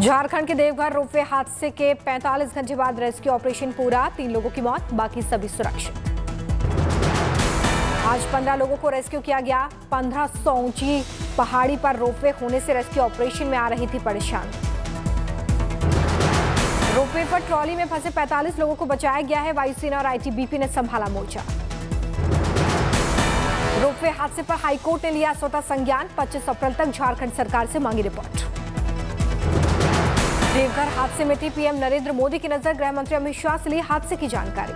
झारखंड के देवघर रोपवे हादसे के 45 घंटे बाद रेस्क्यू ऑपरेशन पूरा, 3 लोगों की मौत, बाकी सभी सुरक्षित। आज 15 लोगों को रेस्क्यू किया गया। 1500 ऊंची पहाड़ी पर रोपवे होने से रेस्क्यू ऑपरेशन में आ रही थी परेशानी। रोपवे पर ट्रॉली में फंसे 45 लोगों को बचाया गया है। वायुसेना और आईटीबीपी ने संभाला मोर्चा। रोपवे हादसे पर हाईकोर्ट ने लिया स्वतः संज्ञान। 25 अप्रैल तक झारखंड सरकार से मांगी रिपोर्ट। देवघर हादसे में थी पीएम नरेंद्र मोदी की नजर। गृह मंत्री अमित शाह से ली हादसे की जानकारी।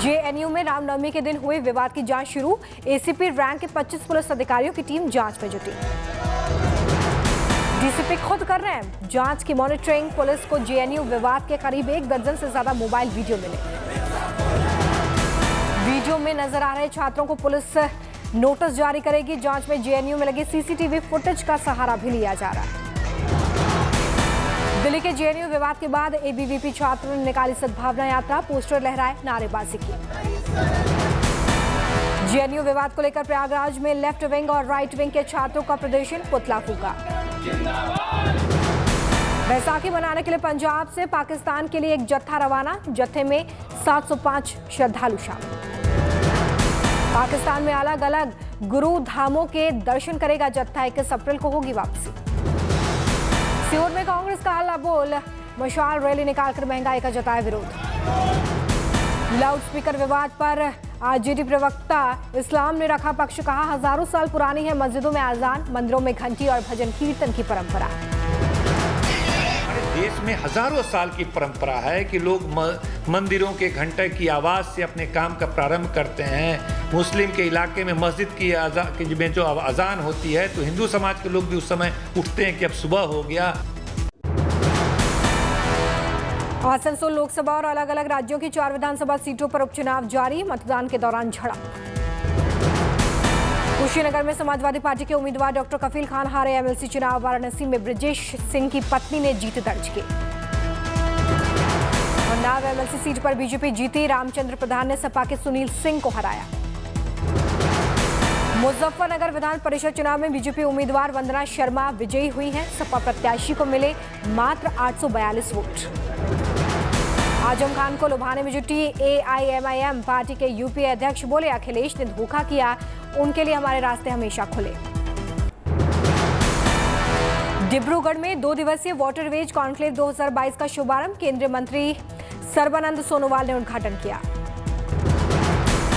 जेएनयू में रामनवमी के दिन हुए विवाद की जांच शुरू। एसीपी रैंक के 25 पुलिस अधिकारियों की टीम जांच में जुटी। डीसीपी खुद कर रहे हैं जांच की मॉनिटरिंग। पुलिस को जेएनयू विवाद के करीब 1 दर्जन से ज्यादा मोबाइल वीडियो मिले। वीडियो में नजर आ रहे छात्रों को पुलिस नोटिस जारी करेगी। जांच में जेएनयू में लगे सीसीटीवी फुटेज का सहारा भी लिया जा रहा है। दिल्ली के जेएनयू विवाद के बाद एबीवीपी छात्रों ने निकाली सद्भावना यात्रा। पोस्टर लहराए, नारेबाजी की। जेएनयू विवाद को लेकर प्रयागराज में लेफ्ट विंग और राइट विंग के छात्रों का प्रदर्शन, पुतला फूका। बैसाखी मनाने के लिए पंजाब से पाकिस्तान के लिए एक जत्था रवाना। जत्थे में 705 श्रद्धालु शामिल। पाकिस्तान में अलग अलग गुरु धामों के दर्शन करेगा जत्था। 21 अप्रैल को होगी वापसी। सीहोर में कांग्रेस का हल्ला बोल, मशाल रैली निकालकर महंगाई का जताया विरोध। लाउडस्पीकर विवाद पर आरजेडी प्रवक्ता इस्लाम ने रखा पक्ष, कहा हजारों साल पुरानी है मस्जिदों में अजान, मंदिरों में घंटी और भजन कीर्तन की परंपरा। देश में हजारों साल की परंपरा है कि लोग मंदिरों के घंटे की आवाज़ से अपने काम का प्रारंभ करते हैं। मुस्लिम के इलाके में मस्जिद की में जो अजान होती है तो हिंदू समाज के लोग भी उस समय उठते हैं कि अब सुबह हो गया। आसनसोल लोकसभा और अलग अलग राज्यों की 4 विधानसभा सीटों पर उपचुनाव जारी। मतदान के दौरान झड़प। कुशीनगर में समाजवादी पार्टी के उम्मीदवार डॉक्टर कफील खान हारे एमएलसी चुनाव। वाराणसी में ब्रजेश सिंह की पत्नी ने जीत दर्ज की। उन्नाव एमएलसी सीट पर बीजेपी जीती। रामचंद्र प्रधान ने सपा के सुनील सिंह को हराया। मुजफ्फरनगर विधान परिषद चुनाव में बीजेपी उम्मीदवार वंदना शर्मा विजयी हुई हैं। सपा प्रत्याशी को मिले मात्र 842 वोट। आजम खान को लुभाने में जुटी एआईएमआईएम पार्टी के यूपीए अध्यक्ष बोले, अखिलेश ने धोखा किया, उनके लिए हमारे रास्ते हमेशा खुले। डिब्रूगढ़ में 2 दिवसीय वाटरवेज कॉन्क्लेव 2022 का शुभारंभ केंद्रीय मंत्री सर्बानंद सोनोवाल ने उद्घाटन किया।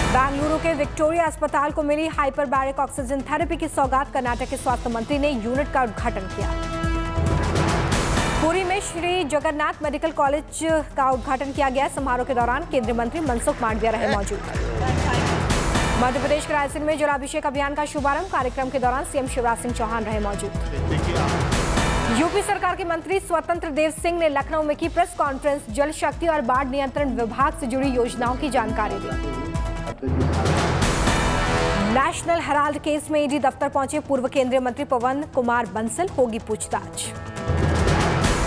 बेंगलुरु के विक्टोरिया अस्पताल को मिली हाइपरबैरिक ऑक्सीजन थेरेपी की सौगात। कर्नाटक के स्वास्थ्य मंत्री ने यूनिट का उद्घाटन किया। पुरी में श्री जगन्नाथ मेडिकल कॉलेज का उद्घाटन किया गया। समारोह के दौरान केंद्रीय मंत्री मनसुख मांडविया रहे मौजूद। मध्य प्रदेश के रायसेन में जलाभिषेक अभियान का शुभारंभ। कार्यक्रम के दौरान सीएम शिवराज सिंह चौहान रहे मौजूद। यूपी सरकार के मंत्री स्वतंत्र देव सिंह ने लखनऊ में की प्रेस कॉन्फ्रेंस। जल शक्ति और बाढ़ नियंत्रण विभाग से जुड़ी योजनाओं की जानकारी दी। नेशनल हेराल्ड केस में ईडी दफ्तर पहुंचे पूर्व केंद्रीय मंत्री पवन कुमार बंसल, होगी पूछताछ।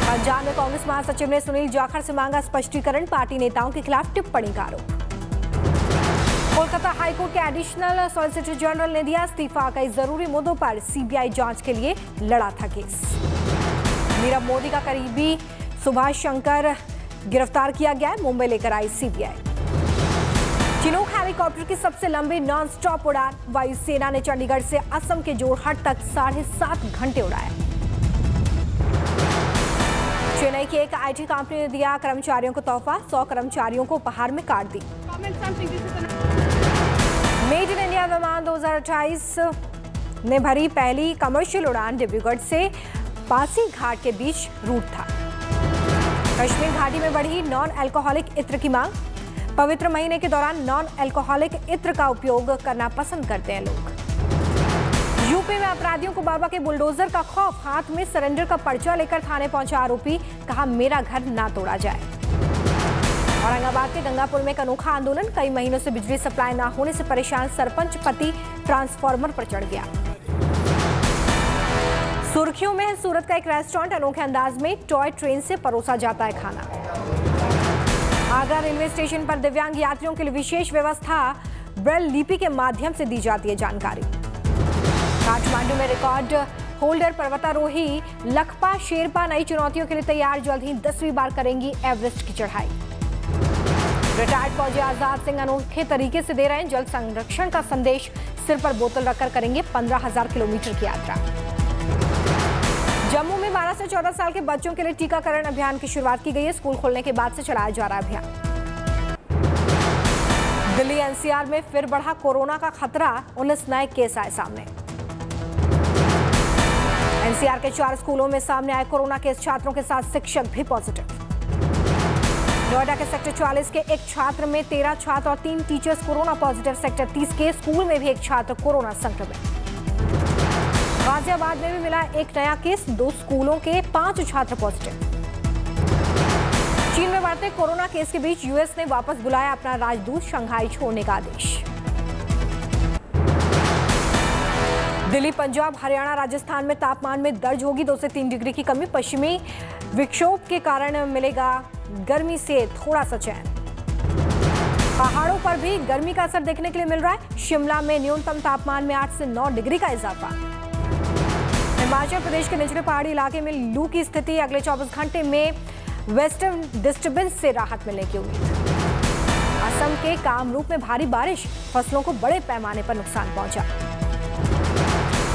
पंजाब में कांग्रेस महासचिव ने सुनील जाखड़ से मांगा स्पष्टीकरण। पार्टी नेताओं के खिलाफ टिप्पणी का आरोप। कोलकाता हाईकोर्ट के एडिशनल सॉलिसिटर जनरल ने दिया इस्तीफा। कई जरूरी मुद्दों पर सीबीआई जांच के लिए लड़ा था केस। नीरव मोदी का करीबी सुभाष शंकर गिरफ्तार किया गया है। मुंबई लेकर आई सीबीआई। चिनूक हेलीकॉप्टर की सबसे लंबी नॉन स्टॉप उड़ान। वायुसेना ने चंडीगढ़ से असम के जोरहट तक 7.5 घंटे उड़ाया। चेन्नई की एक आईटी कंपनी ने दिया कर्मचारियों को तोहफा। 100 कर्मचारियों को उपहार में card the. Made in India विमान 2028 ने भरी पहली कमर्शियल उड़ान। डिब्रूगढ़ से पासीघाट के बीच रूट था। कश्मीर घाटी में बढ़ी नॉन अल्कोहलिक इत्र की मांग। पवित्र महीने के दौरान नॉन अल्कोहलिक इत्र का उपयोग करना पसंद करते हैं लोग। यूपी में अपराधियों को बाबा के बुलडोजर का खौफ। हाथ में सरेंडर का पर्चा लेकर थाने पहुंचा आरोपी, कहा मेरा घर ना तोड़ा जाए। औरंगाबाद के गंगापुर में एक अनोखा आंदोलन। कई महीनों से बिजली सप्लाई ना होने से परेशान सरपंच पति ट्रांसफार्मर पर चढ़ गया। सुर्खियों में है सूरत का एक रेस्टोरेंट। अनोखे अंदाज में टॉय ट्रेन से परोसा जाता है खाना। आगरा रेलवे स्टेशन पर दिव्यांग यात्रियों के लिए विशेष व्यवस्था। ब्रेल लिपि के माध्यम से दी जाती है जानकारी। काठमांडू में रिकॉर्ड होल्डर पर्वतारोही लखपा शेरपा नई चुनौतियों के लिए तैयार, जल्द ही 10वीं बार करेंगी एवरेस्ट की चढ़ाई। रिटायर्ड फौजी आजाद सिंह अनोखे तरीके से दे रहे हैं जल संरक्षण का संदेश, सिर पर बोतल रखकर करेंगे 15,000 किलोमीटर की यात्रा। जम्मू में 12 से 14 साल के बच्चों के लिए टीकाकरण अभियान की शुरुआत की गई है। स्कूल खोलने के बाद से चलाया जा रहा है अभियान। दिल्ली एनसीआर में फिर बढ़ा कोरोना का खतरा, 19 नए केस आए सामने। एनसीआर के 4 स्कूलों में सामने आए कोरोना केस, छात्रों के साथ शिक्षक भी पॉजिटिव। नोएडा के सेक्टर 44 के एक छात्र में 13 छात्र और 3 टीचर्स कोरोना पॉजिटिव। सेक्टर 30 के स्कूल में भी एक छात्र कोरोना संक्रमित। गाजियाबाद में भी मिला एक नया केस, 2 स्कूलों के 5 छात्र पॉजिटिव। चीन में बढ़ते कोरोना केस के बीच यूएस ने वापस बुलाया अपना राजदूत, शंघाई छोड़ने का आदेश। दिल्ली, पंजाब, हरियाणा, राजस्थान में तापमान में दर्ज होगी 2 से 3 डिग्री की कमी। पश्चिमी विक्षोभ के कारण मिलेगा गर्मी से थोड़ा सा चैन। पहाड़ों पर भी गर्मी का असर देखने के लिए मिल रहा है। शिमला में न्यूनतम तापमान में 8 से 9 डिग्री का इजाफा। हिमाचल प्रदेश के निचले पहाड़ी इलाके में लू की स्थिति, अगले 24 घंटे में वेस्टर्न डिस्टर्बेंस से राहत मिलने की उम्मीद। असम के कामरूप में भारी बारिश, फसलों को बड़े पैमाने पर नुकसान पहुंचा।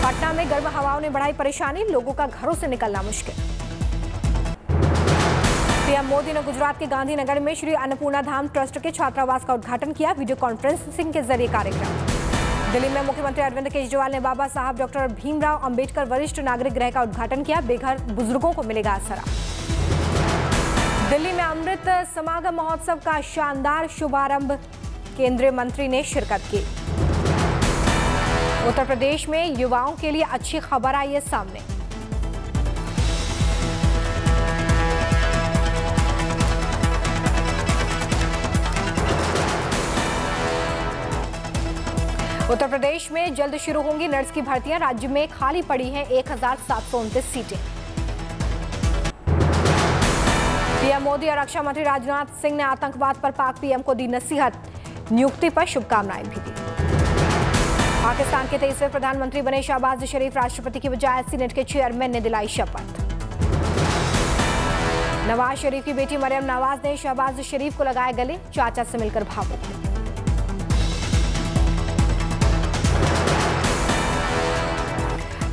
पटना में गर्म हवाओं ने बढ़ाई परेशानी, लोगों का घरों से निकलना मुश्किल। पीएम मोदी ने गुजरात के गांधीनगर में श्री अन्नपूर्णा धाम ट्रस्ट के छात्रावास का उद्घाटन किया, वीडियो कॉन्फ्रेंसिंग के जरिए कार्यक्रम। दिल्ली में मुख्यमंत्री अरविंद केजरीवाल ने बाबा साहब डॉक्टर भीमराव अंबेडकर वरिष्ठ नागरिक गृह का उद्घाटन किया, बेघर बुजुर्गों को मिलेगा आसरा। दिल्ली में अमृत समागम महोत्सव का शानदार शुभारंभ, केंद्रीय मंत्री ने शिरकत की। उत्तर प्रदेश में युवाओं के लिए अच्छी खबर आई है सामने। उत्तर प्रदेश में जल्द शुरू होंगी नर्स की भर्तियां, राज्य में खाली पड़ी हैं 1729 सीटें। पीएम मोदी और रक्षा मंत्री राजनाथ सिंह ने आतंकवाद पर पाक पीएम को दी नसीहत, नियुक्ति पर शुभकामनाएं भी दी। पाकिस्तान के 23वें प्रधानमंत्री बने शहबाज शरीफ, राष्ट्रपति की बजाय सीनेट के चेयरमैन ने दिलाई शपथ। नवाज शरीफ की बेटी मरियम नवाज ने शहबाज शरीफ को लगाया गले, चाचा से मिलकर भावुक।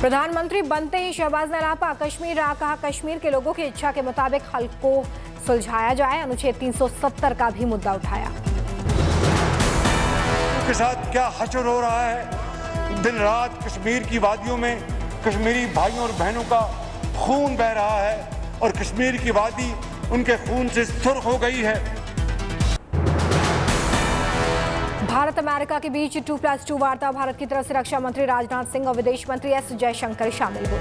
प्रधानमंत्री बनते ही शहबाज ने लापा, कश्मीर रहा, कहा कश्मीर के लोगों की इच्छा के मुताबिक हल को सुलझाया जाए, अनुच्छेद 370 का भी मुद्दा उठाया। के साथ क्या हशर हो रहा है, दिन रात कश्मीर की वादियों में कश्मीरी भाइयों और बहनों का खून बह रहा है और कश्मीर की वादी उनके खून से सुर्ख हो गई है। भारत अमेरिका के बीच 2+2 वार्ता, भारत की तरफ से रक्षा मंत्री राजनाथ सिंह और विदेश मंत्री एस जयशंकर शामिल हुए।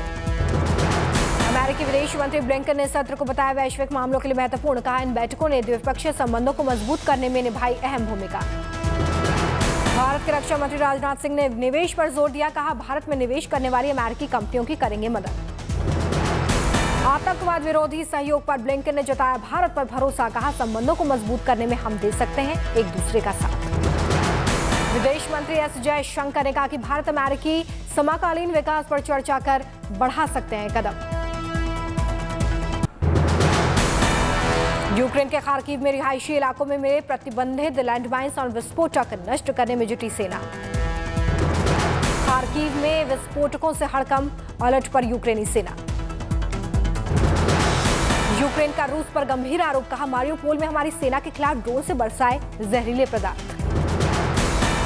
अमेरिकी विदेश मंत्री ब्लिंकन ने सत्र को बताया वैश्विक मामलों के लिए महत्वपूर्ण, कहा इन बैठकों ने द्विपक्षीय संबंधों को मजबूत करने में निभाई अहम भूमिका। भारत के रक्षा मंत्री राजनाथ सिंह ने निवेश पर जोर दिया, कहा भारत में निवेश करने वाली अमेरिकी कंपनियों की करेंगे मदद। आतंकवाद विरोधी सहयोग पर ब्लिंकन ने जताया भारत पर भरोसा, कहा संबंधों को मजबूत करने में हम दे सकते हैं एक दूसरे का साथ। विदेश मंत्री एस जयशंकर ने कहा कि भारत अमेरिकी समकालीन विकास पर चर्चा कर बढ़ा सकते हैं कदम। यूक्रेन के खार्किव में रिहायशी इलाकों में मिले प्रतिबंधित लैंडमाइंस और विस्फोटक नष्ट करने में जुटी सेना। खार्किव में विस्फोटकों से हड़कंप, अलर्ट पर यूक्रेनी सेना। यूक्रेन का रूस पर गंभीर आरोप, कहा मारियोपोल में हमारी सेना के खिलाफ ड्रोन से बरसाए जहरीले पदार्थ।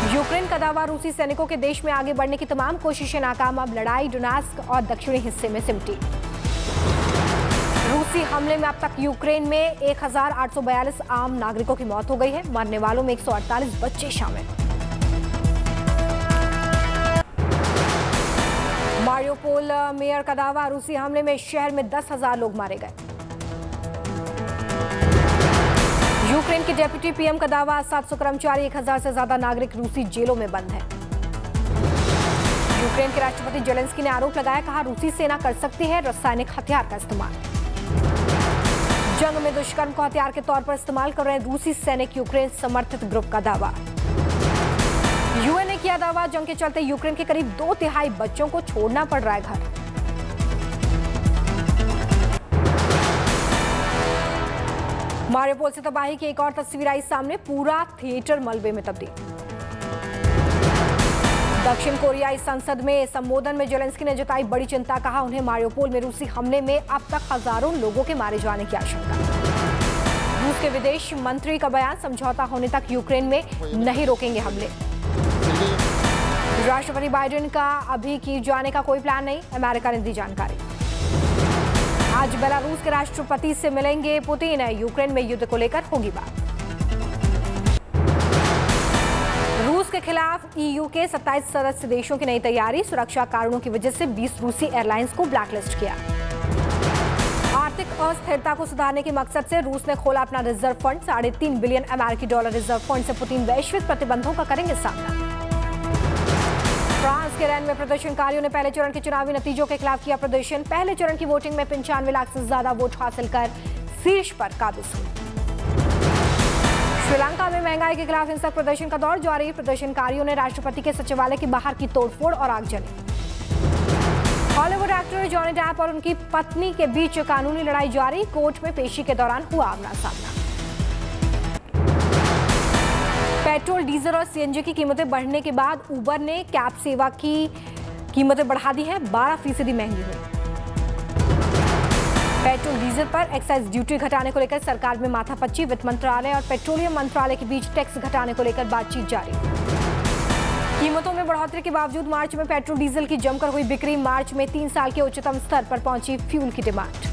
यूक्रेन का दावा, रूसी सैनिकों के देश में आगे बढ़ने की तमाम कोशिशें नाकाम, अब लड़ाई डोनेट्स्क और दक्षिणी हिस्से में सिमटी। रूसी हमले में अब तक यूक्रेन में 1842 आम नागरिकों की मौत हो गई है, मरने वालों में 148 बच्चे शामिल। मारियोपोल मेयर का दावा, रूसी हमले में शहर में 10,000 लोग मारे गए। यूक्रेन के डेप्यूटी पीएम का दावा, 700 कर्मचारी, 1000 से ज्यादा नागरिक रूसी जेलों में बंद हैं। यूक्रेन के राष्ट्रपति जेलेंस्की ने आरोप लगाया, कहा रूसी सेना कर सकती है रासायनिक हथियार का इस्तेमाल। जंग में दुष्कर्म को हथियार के तौर पर इस्तेमाल कर रहे रूसी सैनिक, यूक्रेन समर्थित ग्रुप का दावा। यूएन ने किया दावा, जंग के चलते यूक्रेन के करीब 2/3 बच्चों को छोड़ना पड़ रहा है घर। मारियोपोल से तबाही की एक और तस्वीर आई सामने, पूरा थिएटर मलबे में तब्दील। दक्षिण कोरियाई संसद में संबोधन में जेलेंस्की ने जताई बड़ी चिंता, कहा उन्हें मारियोपोल में रूसी हमले में अब तक हजारों लोगों के मारे जाने की आशंका। रूस के विदेश मंत्री का बयान, समझौता होने तक यूक्रेन में नहीं रोकेंगे हमले। राष्ट्रपति बाइडेन का अभी की जाने का कोई प्लान नहीं, अमेरिका ने दी जानकारी। आज बेलारूस के राष्ट्रपति से मिलेंगे पुतिन, यूक्रेन में युद्ध को लेकर होगी बात। रूस के खिलाफ ईयू के 27 सदस्य देशों की नई तैयारी, सुरक्षा कारणों की वजह से 20 रूसी एयरलाइंस को ब्लैकलिस्ट किया। आर्थिक अस्थिरता को सुधारने के मकसद से रूस ने खोला अपना रिजर्व फंड, $3.5 बिलियन अमेरिकी डॉलर रिजर्व फंड से पुतिन वैश्विक प्रतिबंधों का करेंगे सामना। फ्रांस के रेन में प्रदर्शनकारियों ने पहले चरण के चुनावी नतीजों के खिलाफ किया प्रदर्शन। पहले चरण की वोटिंग में 95 लाख से ज्यादा वोट हासिल कर शीर्ष पर काबिज हुए। श्रीलंका में महंगाई के खिलाफ हिंसक प्रदर्शन का दौर जारी, प्रदर्शनकारियों ने राष्ट्रपति के सचिवालय के बाहर की तोड़फोड़ और आगजनी। हॉलीवुड एक्टर जॉनी डेप और उनकी पत्नी के बीच कानूनी लड़ाई जारी, कोर्ट में पेशी के दौरान हुआ आमना सामना। पेट्रोल, डीजल और सीएनजी की कीमतें बढ़ने के बाद उबर ने कैब सेवा की कीमतें बढ़ा दी हैं, 12% महंगी हुई। पेट्रोल डीजल पर एक्साइज ड्यूटी घटाने को लेकर सरकार में माथापच्ची, वित्त मंत्रालय और पेट्रोलियम मंत्रालय के बीच टैक्स घटाने को लेकर बातचीत जारी। कीमतों में बढ़ोतरी के बावजूद मार्च में पेट्रोल डीजल की जमकर हुई बिक्री, मार्च में 3 साल के उच्चतम स्तर पर पहुंची फ्यूल की डिमांड।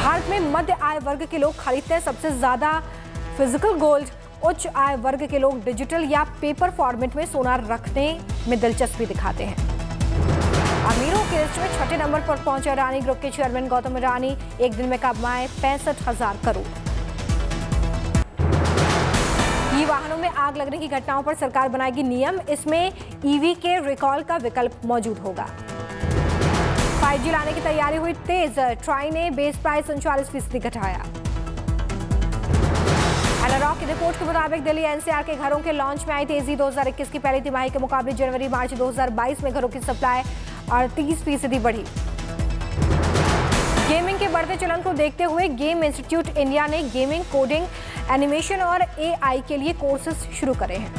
भारत में मध्य आय वर्ग के लोग खरीदते हैं सबसे ज्यादा फिजिकल गोल्ड, उच्च आय वर्ग के लोग डिजिटल या पेपर फॉर्मेट में सोना रखने में दिलचस्पी दिखाते हैं। अमीरों की लिस्ट में 6ठे नंबर पर पहुंचे अडानी ग्रुप के चेयरमैन गौतम अडानी, एक दिन में कमाए 65,000 करोड़। ई वाहनों में आग लगने की घटनाओं पर सरकार बनाएगी नियम, इसमें ईवी के रिकॉल का विकल्प मौजूद होगा। 5G लाने की तैयारी हुई तेज, ट्राई ने बेस प्राइस 39% घटाया। एनारॉक की रिपोर्ट के मुताबिक दिल्ली एनसीआर के घरों के लॉन्च में आई तेजी, 2021 की पहली तिमाही के मुकाबले जनवरी-मार्च 2022 में घरों की सप्लाई 38% बढ़ी। गेमिंग के बढ़ते चलन को देखते हुए गेम इंस्टीट्यूट इंडिया ने गेमिंग, कोडिंग, एनिमेशन और एआई के लिए कोर्सेज शुरू करे हैं।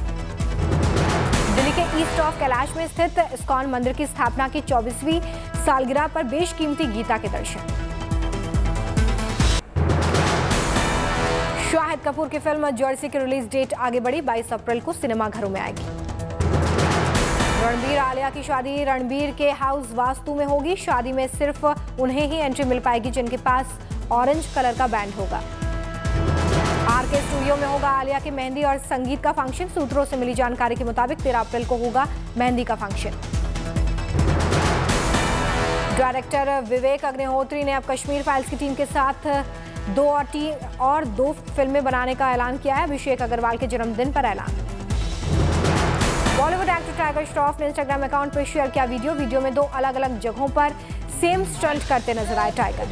दिल्ली के ईस्ट ऑफ कैलाश में स्थित इस्कॉन मंदिर की स्थापना की 24वीं सालगिरह पर बेशकीमती गीता के दर्शन। शाहिद कपूर की फिल्म जर्सी की रिलीज डेट आगे बढ़ी, 22 अप्रैल को सिनेमाघरों में आएगी। रणबीर आलिया की शादी रणबीर के हाउस वास्तु में होगी, शादी में सिर्फ उन्हें ही एंट्री मिल पाएगी जिनके पास ऑरेंज कलर का बैंड होगा। आरके स्टूडियो में होगा आलिया की मेहंदी और संगीत का फंक्शन, सूत्रों से मिली जानकारी के मुताबिक 13 अप्रैल को होगा मेहंदी का फंक्शन। डायरेक्टर विवेक अग्निहोत्री ने अब कश्मीर फाइल्स की टीम के साथ 2 फिल्में बनाने का ऐलान किया है। अभिषेक अग्रवाल के जन्मदिन पर ऐलान। बॉलीवुड एक्टर टाइगर श्रॉफ ने इंस्टाग्राम अकाउंट पर शेयर किया वीडियो में 2 अलग-अलग जगहों पर सेम स्टंट करते नजर आए टाइगर।